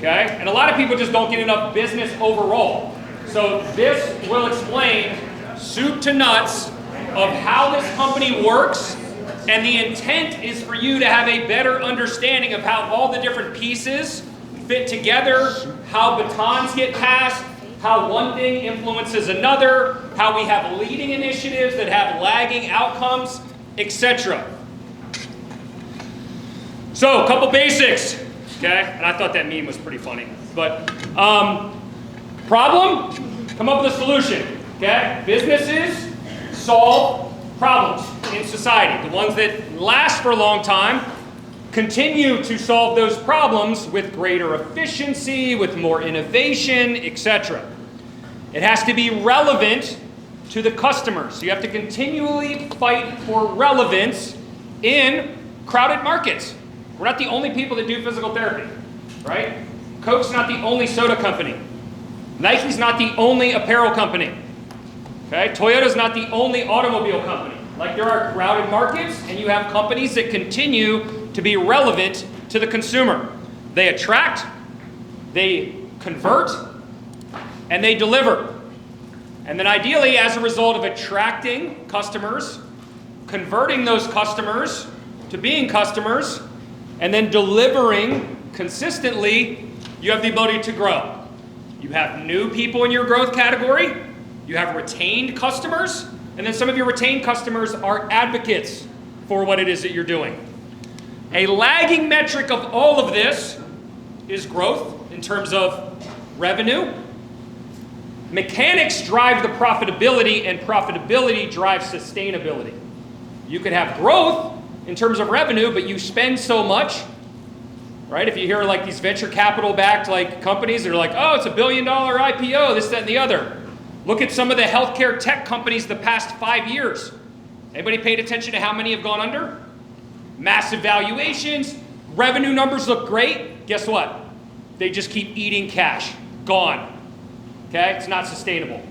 Okay? And a lot of people just don't get enough business overall. So this will explain soup to nuts of how this company works, and the intent is for you to have a better understanding of how all the different pieces fit together, how batons get passed, how one thing influences another, how we have leading initiatives that have lagging outcomes, etc. So, a couple basics, okay? And I thought that meme was pretty funny. But, problem, come up with a solution, okay? Businesses solve problems in society. The ones that last for a long time continue to solve those problems with greater efficiency, with more innovation, etc. It has to be relevant to the customers. So you have to continually fight for relevance in crowded markets. We're not the only people that do physical therapy, right? Coke's not the only soda company. Nike's not the only apparel company. Okay? Toyota's not the only automobile company. Like, there are crowded markets, and you have companies that continue to be relevant to the consumer. They attract, they convert, and they deliver. And then ideally, as a result of attracting customers, converting those customers to being customers, and then delivering consistently, you have the ability to grow. You have new people in your growth category, you have retained customers, and then some of your retained customers are advocates for what it is that you're doing. A lagging metric of all of this is growth in terms of revenue. Mechanics drive the profitability, and profitability drives sustainability. You could have growth in terms of revenue, but you spend so much, right? If you hear like these venture capital backed like companies, they're like, oh, it's $1 billion IPO, this, that, and the other. Look at some of the healthcare tech companies the past 5 years. Anybody paid attention to how many have gone under? Massive valuations, revenue numbers look great. Guess what? They just keep eating cash. Gone. Okay? It's not sustainable.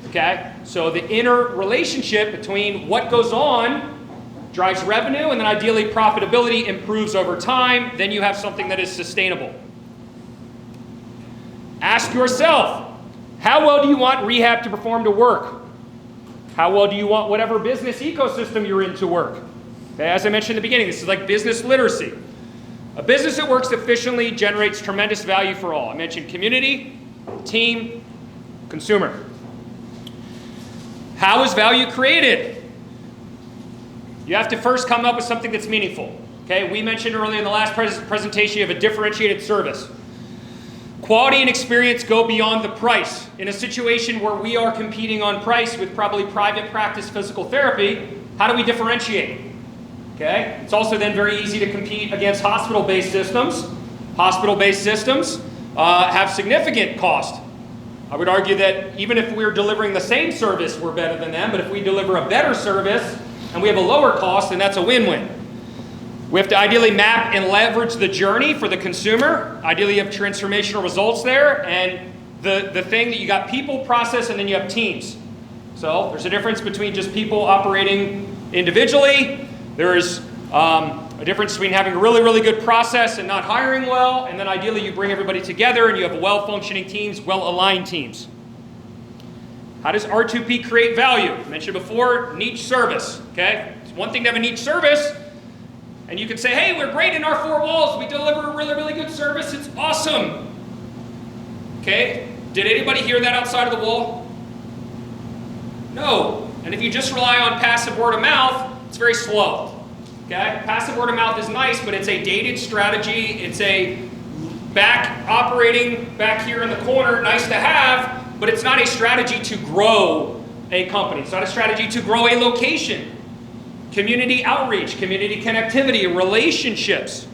Okay? So the inner relationship between what goes on drives revenue, and then ideally profitability improves over time. Then you have something that is sustainable. Ask yourself, how well do you want Rehab to perform to work? How well do you want whatever business ecosystem you're in to work? Okay, as I mentioned in the beginning, this is like business literacy. A business that works efficiently generates tremendous value for all. I mentioned community, team, consumer. How is value created? You have to first come up with something that's meaningful. Okay, we mentioned earlier in the last presentation, you have a differentiated service. Quality and experience go beyond the price. In a situation where we are competing on price with probably private practice physical therapy, how do we differentiate? Okay? It's also then very easy to compete against hospital-based systems. Hospital-based systems have significant cost. I would argue that even if we're delivering the same service, we're better than them, but if we deliver a better service and we have a lower cost, then that's a win-win. We have to ideally map and leverage the journey for the consumer. Ideally, you have transformational results there, and the thing that you got people, process, and then you have teams. So there's a difference between just people operating individually. There's a difference between having a really, really good process and not hiring well, and then ideally you bring everybody together and you have well-functioning teams, well-aligned teams. How does R2P create value? I mentioned before, niche service. Okay? It's one thing to have a niche service, and you can say, hey, we're great in our four walls. We deliver a really, really good service. It's awesome. Okay? Did anybody hear that outside of the wall? No. And if you just rely on passive word of mouth, it's very slow. Okay? Passive word of mouth is nice, but it's a dated strategy. It's a operating back here in the corner, nice to have, but it's not a strategy to grow a company. It's not a strategy to grow a location. Community outreach, community connectivity, relationships,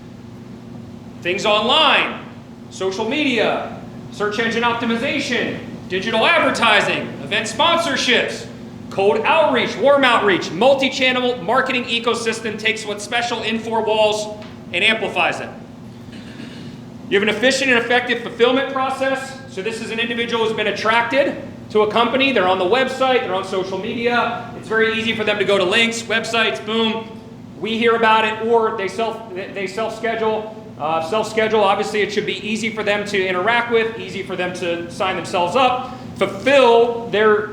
things online, social media, search engine optimization, digital advertising, event sponsorships, cold outreach, warm outreach, multi-channel marketing ecosystem takes what's special in four walls and amplifies it. You have an efficient and effective fulfillment process. So this is an individual who's been attracted to a company. They're on the website, they're on social media. It's very easy for them to go to links, websites, boom. We hear about it, or they self-schedule. Self-schedule, obviously it should be easy for them to interact with, easy for them to sign themselves up, fulfill their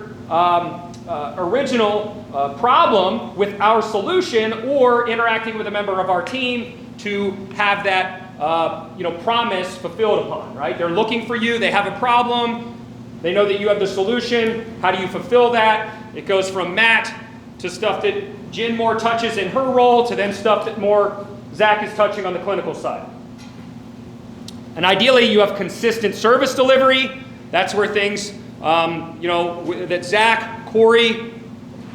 original problem with our solution, or interacting with a member of our team to have that promise fulfilled upon, right? They're looking for you, they have a problem, they know that you have the solution. How do you fulfill that? It goes from Matt to stuff that Jen more touches in her role, to then stuff that more Zach is touching on the clinical side. And ideally, you have consistent service delivery. That's where things, that Zach, Corey,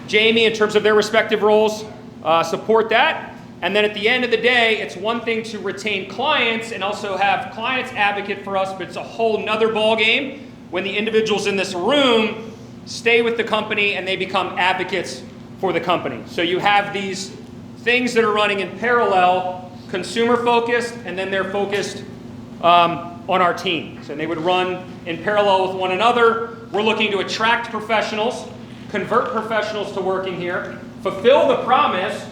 Jamie, in terms of their respective roles, support that. And then at the end of the day, it's one thing to retain clients and also have clients advocate for us, but it's a whole nother ballgame when the individuals in this room stay with the company and they become advocates for the company. So you have these things that are running in parallel, consumer focused, and then they're focused on our teams. And they would run in parallel with one another. We're looking to attract professionals, convert professionals to working here, fulfill the promise,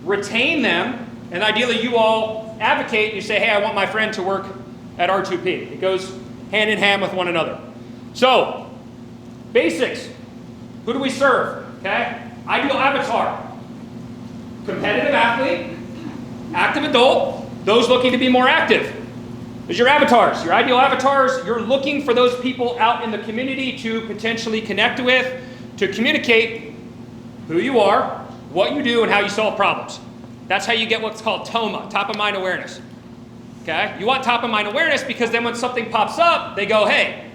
retain them, and ideally you all advocate. You say, hey, I want my friend to work at R2P. It goes hand in hand with one another. So, basics. Who do we serve? Okay? Ideal avatar. Competitive athlete, active adult, those looking to be more active. There's your avatars, your ideal avatars. You're looking for those people out in the community to potentially connect with, to communicate who you are, what you do, and how you solve problems. That's how you get what's called TOMA, top of mind awareness. Okay? You want top of mind awareness because then when something pops up, they go, hey,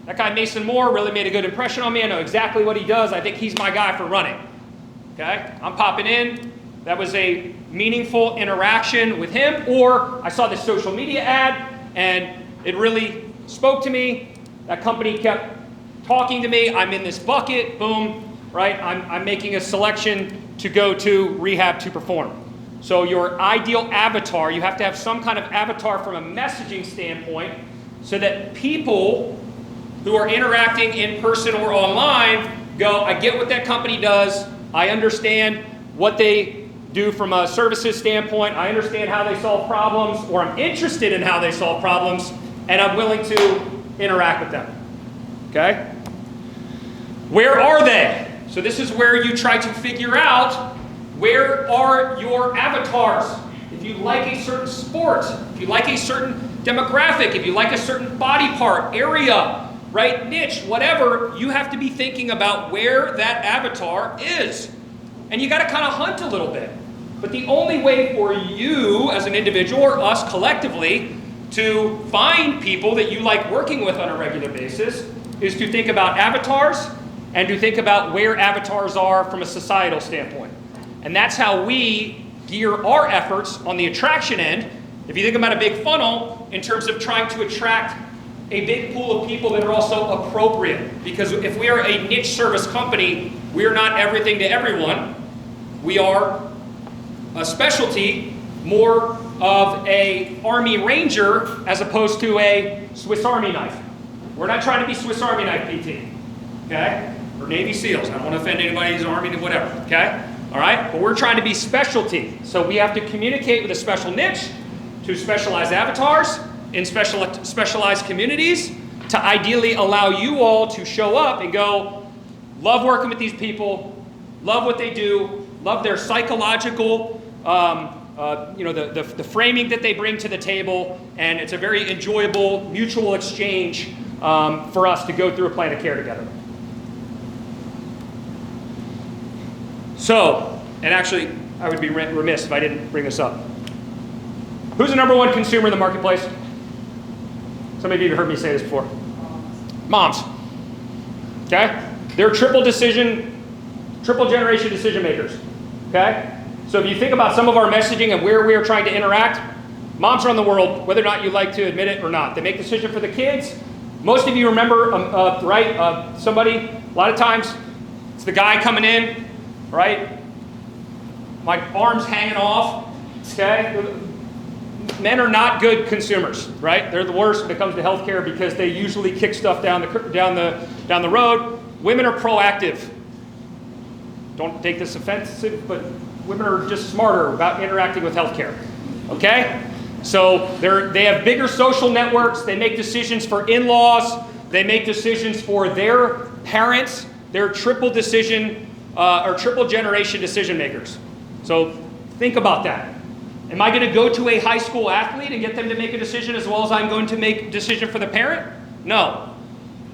that guy Mason Moore really made a good impression on me. I know exactly what he does. I think he's my guy for running. Okay? I'm popping in. That was a meaningful interaction with him. Or I saw this social media ad and it really spoke to me. That company kept talking to me. I'm in this bucket. Boom. Right? I'm making a selection to go to Rehab to perform. So your ideal avatar, you have to have some kind of avatar from a messaging standpoint so that people who are interacting in person or online go, I get what that company does. I understand what they do from a services standpoint. I understand how they solve problems, or I'm interested in how they solve problems, and I'm willing to interact with them. Okay? Where are they? So this is where you try to figure out, where are your avatars? If you like a certain sport, if you like a certain demographic, if you like a certain body part, area, right, niche, whatever, you have to be thinking about where that avatar is. And you got to kind of hunt a little bit. But the only way for you as an individual, or us collectively, to find people that you like working with on a regular basis is to think about avatars and to think about where avatars are from a societal standpoint. And that's how we gear our efforts on the attraction end. If you think about a big funnel in terms of trying to attract a big pool of people that are also appropriate. Because if we are a niche service company, we are not everything to everyone. We are a specialty, more of a Army Ranger as opposed to a Swiss Army knife. We're not trying to be Swiss Army knife PT, okay? Or Navy SEALs. I don't want to offend anybody who's Army, whatever, okay? All right? But we're trying to be specialty. So we have to communicate with a special niche to specialized avatars in specialized communities to ideally allow you all to show up and go, love working with these people, love what they do, love their psychological, the framing that they bring to the table, and it's a very enjoyable mutual exchange for us to go through a plan of care together. So, and actually, I would be remiss if I didn't bring this up. Who's the number one consumer in the marketplace? Some of you have heard me say this before. Moms. Okay? They're triple generation decision makers. Okay? So if you think about some of our messaging and where we are trying to interact, moms run the world, whether or not you like to admit it or not. They make decisions for the kids. Most of you remember, somebody, a lot of times, it's the guy coming in, right? My arm's hanging off, okay? Men are not good consumers, right? They're the worst when it comes to healthcare because they usually kick stuff down the road. Women are proactive. Don't take this offensive, but women are just smarter about interacting with healthcare, okay? So they have bigger social networks. They make decisions for in-laws. They make decisions for their parents. They're triple generation decision makers. So think about that. Am I going to go to a high school athlete and get them to make a decision as well as I'm going to make a decision for the parent? No.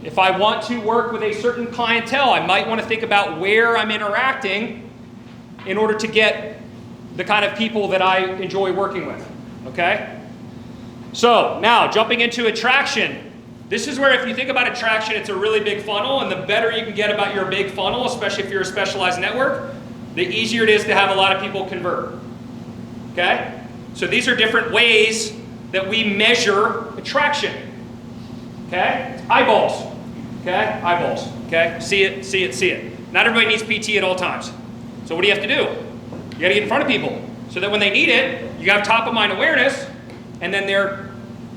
If I want to work with a certain clientele, I might want to think about where I'm interacting in order to get the kind of people that I enjoy working with. Okay? So now jumping into attraction. This is where if you think about attraction, it's a really big funnel, and the better you can get about your big funnel, especially if you're a specialized network, the easier it is to have a lot of people convert. Okay? So these are different ways that we measure attraction. Okay? Eyeballs. Okay? Eyeballs. Okay? See it, see it, see it. Not everybody needs PT at all times. So what do you have to do? You got to get in front of people so that when they need it, you have top of mind awareness, and then they're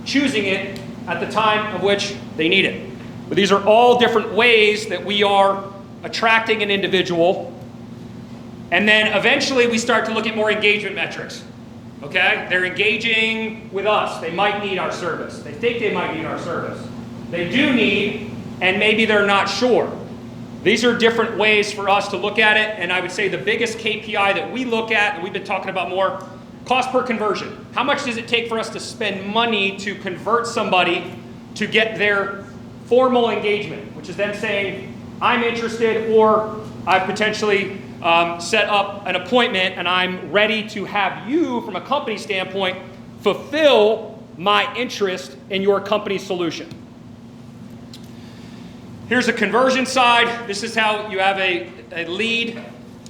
choosing it at the time of which they need it. But these are all different ways that we are attracting an individual. And then eventually we start to look at more engagement metrics. Okay? They're engaging with us. They might need our service. They think they might need our service. They do need, and maybe they're not sure. These are different ways for us to look at it, and I would say the biggest KPI that we look at, and we've been talking about more, cost per conversion. How much does it take for us to spend money to convert somebody to get their formal engagement, which is them saying, I'm interested, or I've potentially set up an appointment and I'm ready to have you, from a company standpoint, fulfill my interest in your company's solution. Here's a conversion side. This is how you have a lead,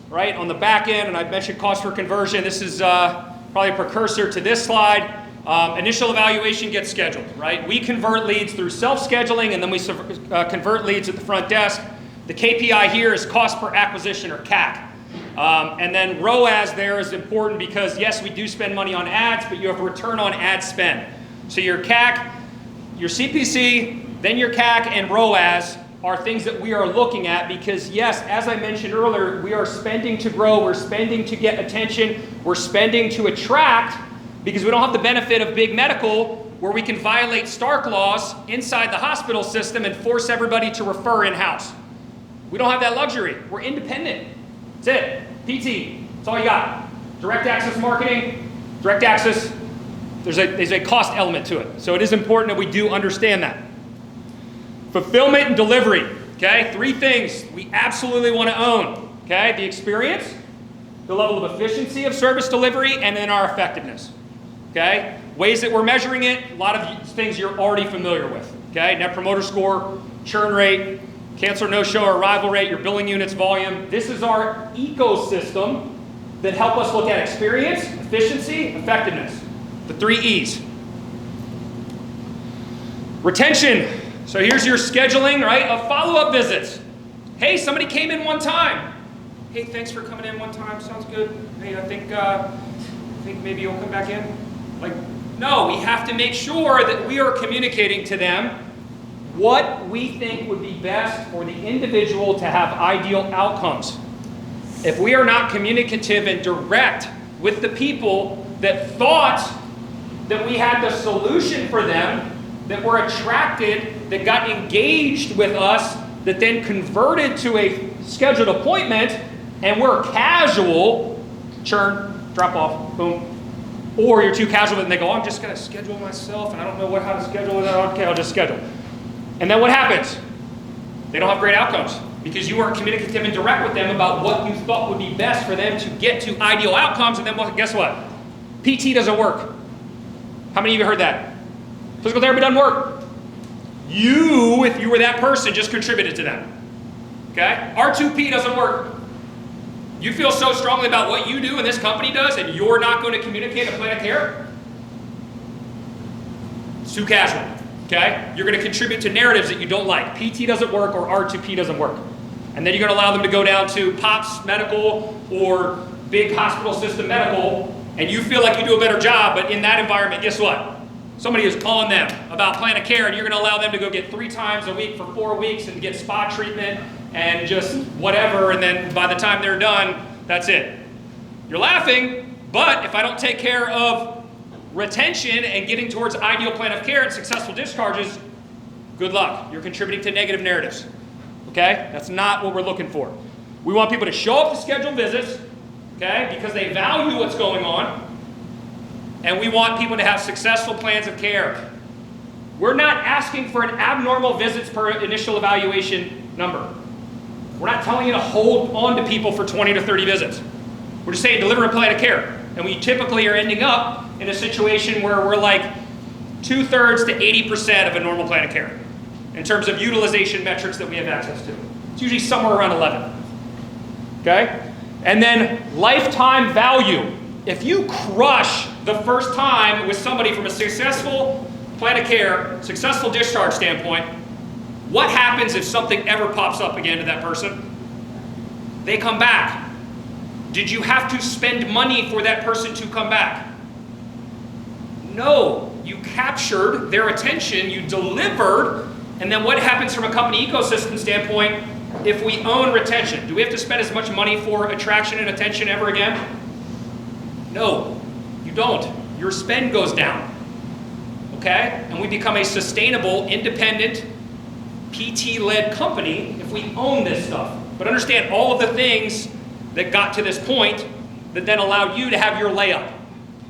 right, on the back end, and I've mentioned cost per conversion. This is probably a precursor to this slide. Initial evaluation gets scheduled, right? We convert leads through self-scheduling, and then we convert leads at the front desk. The KPI here is cost per acquisition, or CAC. And then ROAS there is important because, yes, we do spend money on ads, but you have a return on ad spend. So your CAC, your CPC, then your CAC, and ROAS are things that we are looking at because, yes, as I mentioned earlier, we are spending to grow, we're spending to get attention, we're spending to attract, because we don't have the benefit of big medical where we can violate Stark laws inside the hospital system and force everybody to refer in-house. We don't have that luxury. We're independent. That's it. PT. That's all you got. Direct access marketing, direct access, there's a cost element to it. So it is important that we do understand that. Fulfillment and delivery, okay? 3 things we absolutely want to own, okay? The experience, the level of efficiency of service delivery, and then our effectiveness, okay? Ways that we're measuring it, a lot of things you're already familiar with, okay? Net Promoter Score, churn rate, cancel no-show arrival rate, your billing units volume. This is our ecosystem that help us look at experience, efficiency, effectiveness, the 3 E's. Retention. So here's your scheduling, right, of follow-up visits. Hey, somebody came in one time. Hey, thanks for coming in one time. Sounds good. Hey, I think maybe you'll come back in. Like, no, we have to make sure that we are communicating to them what we think would be best for the individual to have ideal outcomes. If we are not communicative and direct with the people that thought that we had the solution for them, that were attracted, that got engaged with us, that then converted to a scheduled appointment, and we're casual, churn, drop off, boom. Or you're too casual and they go, oh, I'm just going to schedule myself, and I don't know how to schedule it. Okay, I'll just schedule. And then what happens? They don't have great outcomes because you weren't communicative and direct with them about what you thought would be best for them to get to ideal outcomes, and then guess what? PT doesn't work. How many of you heard that? Physical therapy doesn't work. You, if you were that person, just contributed to them. Okay? R2P doesn't work. You feel so strongly about what you do and this company does, and you're not going to communicate a plan of care? It's too casual. Okay? You're going to contribute to narratives that you don't like. PT doesn't work or R2P doesn't work. And then you're going to allow them to go down to POPS medical or big hospital system medical, and you feel like you do a better job, but in that environment, guess what? Somebody is on them about plan of care, and you're going to allow them to go get 3 times a week for 4 weeks and get spa treatment and just whatever, and then by the time they're done, that's it. You're laughing, but if I don't take care of retention and getting towards ideal plan of care and successful discharges, good luck. You're contributing to negative narratives. Okay? That's not what we're looking for. We want people to show up to scheduled visits, okay, because they value what's going on. And we want people to have successful plans of care. We're not asking for an abnormal visits per initial evaluation number. We're not telling you to hold on to people for 20 to 30 visits. We're just saying deliver a plan of care. And we typically are ending up in a situation where we're like 2/3 to 80% of a normal plan of care in terms of utilization metrics that we have access to. It's usually somewhere around 11. Okay? And then lifetime value. If you crush the first time with somebody from a successful plan of care, successful discharge standpoint, what happens if something ever pops up again to that person? They come back. Did you have to spend money for that person to come back? No. You captured their attention, you delivered, and then what happens from a company ecosystem standpoint if we own retention? Do we have to spend as much money for attraction and attention ever again? No, you don't. Your spend goes down. Okay? And we become a sustainable, independent, PT-led company if we own this stuff. But understand all of the things that got to this point that then allowed you to have your layup.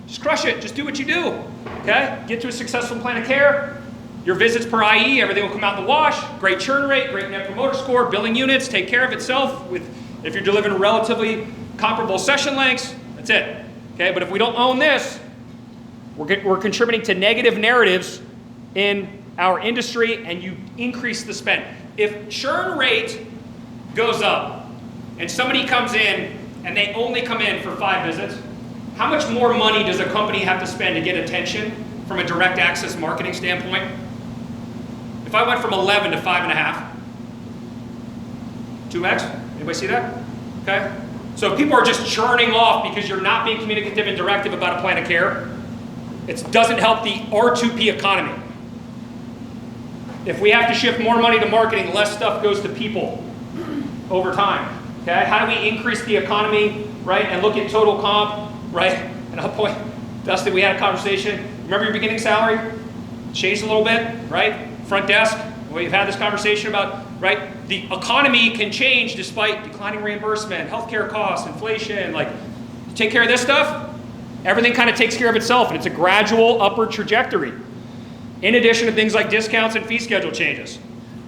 Just crush it. Just do what you do. Okay? Get to a successful plan of care. Your visits per IE, everything will come out in the wash. Great churn rate, great net promoter score, billing units, take care of itself. If you're delivering relatively comparable session lengths, that's it. Okay? But if we don't own this, we're contributing to negative narratives in our industry, and you increase the spend. If churn rate goes up and somebody comes in and they only come in for 5 visits, how much more money does a company have to spend to get attention from a direct access marketing standpoint? If I went from 11 to 5.5, 2x? Anybody see that? Okay? So if people are just churning off because you're not being communicative and directive about a plan of care, it doesn't help the R2P economy. If we have to shift more money to marketing, less stuff goes to people over time. Okay? How do we increase the economy, right? And look at total comp, right? And I'll point, Dustin, we had a conversation. Remember your beginning salary? Changed a little bit, right? Front desk, we've had this conversation about, right? The economy can change despite declining reimbursement, healthcare costs, inflation. Like, you take care of this stuff, everything kind of takes care of itself, and it's a gradual upward trajectory. In addition to things like discounts and fee schedule changes.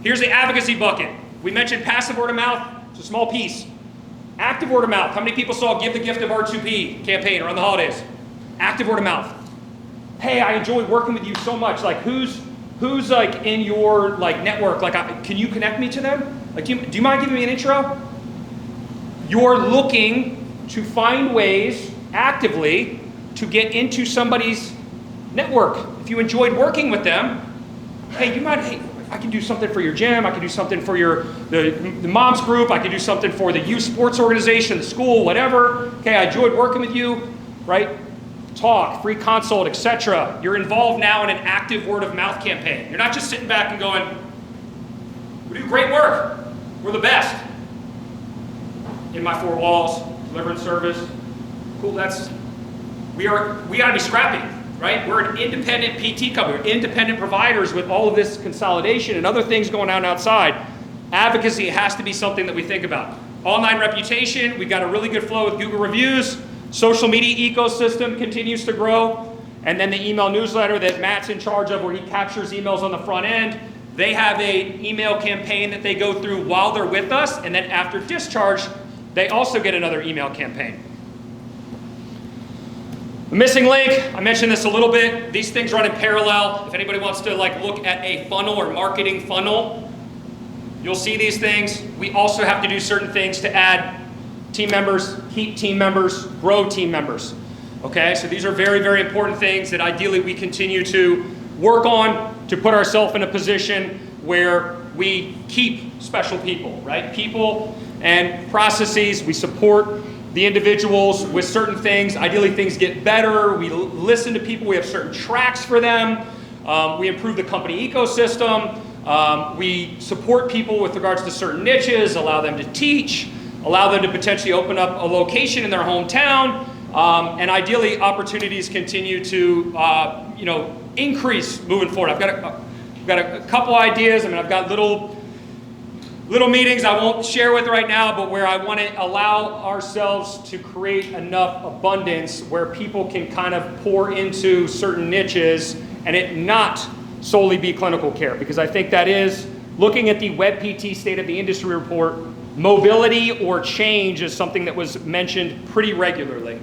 Here's the advocacy bucket. We mentioned passive word of mouth. It's a small piece. Active word of mouth. How many people saw Give the Gift of R2P campaign around the holidays? Active word of mouth. Hey, I enjoyed working with you so much. Like, who's like in your like network? Like, can you connect me to them? Like, do you mind giving me an intro? You're looking to find ways actively to get into somebody's network. If you enjoyed working with them, hey, I can do something for your gym, I can do something for the mom's group, I can do something for the youth sports organization, the school, whatever. Okay, I enjoyed working with you, right? Talk, free consult, etc. You're involved now in an active word of mouth campaign. You're not just sitting back and going, we do great work, we're the best. In my 4 walls, delivering service. Cool, we gotta be scrappy. Right? We're an independent PT company. We're independent providers with all of this consolidation and other things going on outside. Advocacy has to be something that we think about. Online reputation, we've got a really good flow with Google reviews. Social media ecosystem continues to grow. And then the email newsletter that Matt's in charge of, where he captures emails on the front end. They have an email campaign that they go through while they're with us. And then after discharge, they also get another email campaign. The missing link, I mentioned this a little bit. These things run in parallel. If anybody wants to look at a funnel or marketing funnel, you'll see these things. We also have to do certain things to add team members, keep team members, grow team members. Okay, so these are very, very important things that ideally we continue to work on to put ourselves in a position where we keep special people, right? People and processes, we support the individuals with certain things. Ideally, things get better. We listen to people. We have certain tracks for them. We improve the company ecosystem. We support people with regards to certain niches, allow them to teach, allow them to potentially open up a location in their hometown. and ideally opportunities continue to increase moving forward. I've got a couple ideas. I mean, I've got little meetings I won't share with right now, but where I want to allow ourselves to create enough abundance where people can kind of pour into certain niches and it not solely be clinical care, because I think that is, looking at the WebPT State of the Industry report, mobility or change is something that was mentioned pretty regularly.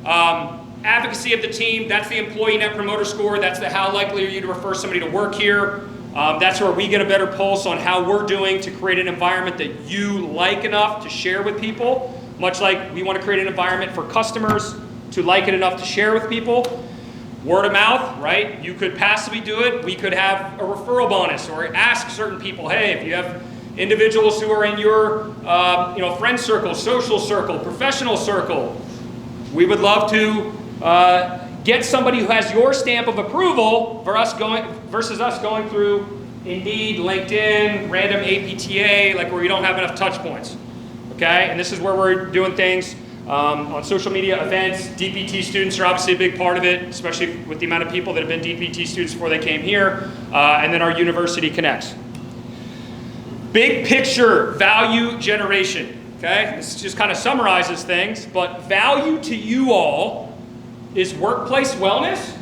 Advocacy of the team, that's the employee net promoter score. That's the how likely are you to refer somebody to work here. That's where we get a better pulse on how we're doing to create an environment that you like enough to share with people, much like we want to create an environment for customers to like it enough to share with people. Word of mouth, right? You could passively do it. We could have a referral bonus or ask certain people, hey, if you have individuals who are in your friend circle, social circle, professional circle, we would love to get somebody who has your stamp of approval versus us going through Indeed, LinkedIn, random APTA, like where you don't have enough touch points. Okay, and this is where we're doing things on social media events. DPT students are obviously a big part of it, especially with the amount of people that have been DPT students before they came here, and then our University Connects. Big picture value generation. Okay, this just kind of summarizes things, but value to you all is workplace wellness.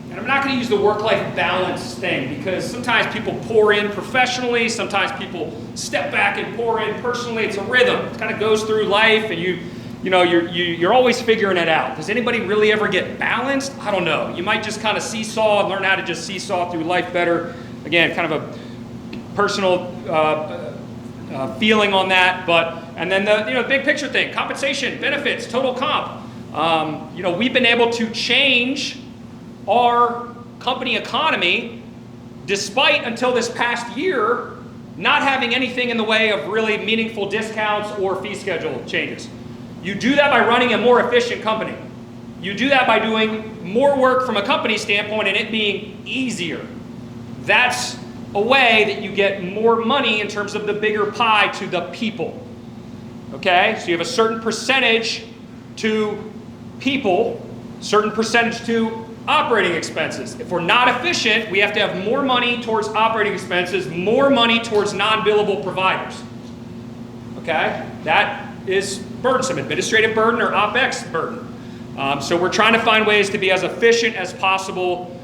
And I'm not going to use the work-life balance thing because sometimes people pour in professionally, sometimes people step back and pour in personally. It's a rhythm. It kind of goes through life, and you're always figuring it out. Does anybody really ever get balanced? I don't know. You might just kind of seesaw and learn how to just seesaw through life better. Again, kind of a personal feeling on that, and then the big picture thing: compensation, benefits, total comp. We've been able to change our company economy despite, until this past year, not having anything in the way of really meaningful discounts or fee schedule changes. You do that by running a more efficient company. You do that by doing more work from a company standpoint and it being easier. That's a way that you get more money in terms of the bigger pie to the people. Okay, so you have a certain percentage to people, certain percentage to operating expenses. If we're not efficient, we have to have more money towards operating expenses, more money towards non-billable providers. Okay, that is burdensome, administrative burden or OpEx burden. So we're trying to find ways to be as efficient as possible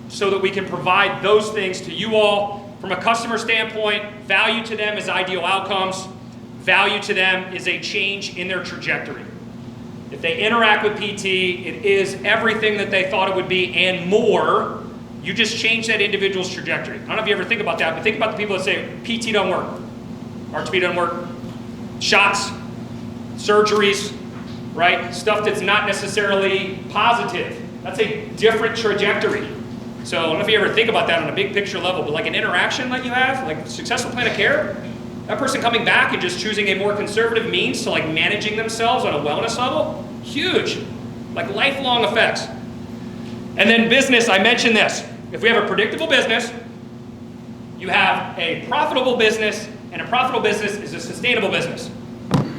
so that we can provide those things to you all. From a customer standpoint, value to them is ideal outcomes. Value to them is a change in their trajectory. If they interact with PT, it is everything that they thought it would be and more. You just change that individual's trajectory. I don't know if you ever think about that, but think about the people that say PT doesn't work, RTP doesn't work, shots, surgeries, right? Stuff that's not necessarily positive. That's a different trajectory. So I don't know if you ever think about that on a big picture level, but like an interaction that you have, like a successful plan of care, that person coming back and just choosing a more conservative means to like managing themselves on a wellness level, huge, like lifelong effects. And then business, I mentioned this. If we have a predictable business, you have a profitable business, and a profitable business is a sustainable business.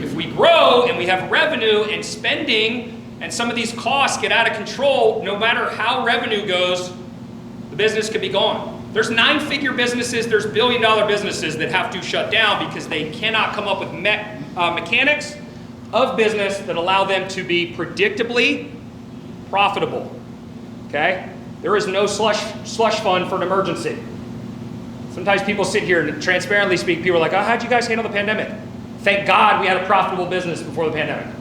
If we grow and we have revenue and spending and some of these costs get out of control, no matter how revenue goes, the business could be gone. There's 9-figure businesses, there's billion-dollar businesses that have to shut down because they cannot come up with mechanics of business that allow them to be predictably profitable. Okay? There is no slush fund for an emergency. Sometimes people sit here and transparently speak, people are like, oh, how'd you guys handle the pandemic? Thank God we had a profitable business before the pandemic.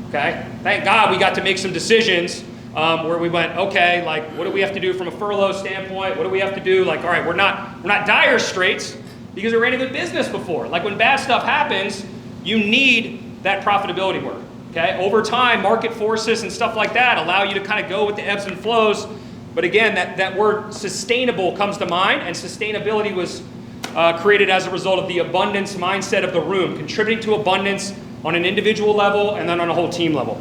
Okay? Thank God we got to make some decisions where we went, okay, like, what do we have to do from a furlough standpoint? What do we have to do? Like, all right, we're not dire straits because we ran a good business before. Like, when bad stuff happens, you need that profitability work. Okay? Over time, market forces and stuff like that allow you to kind of go with the ebbs and flows. But again, that word sustainable comes to mind, and sustainability was created as a result of the abundance mindset of the room, contributing to abundance on an individual level and then on a whole team level.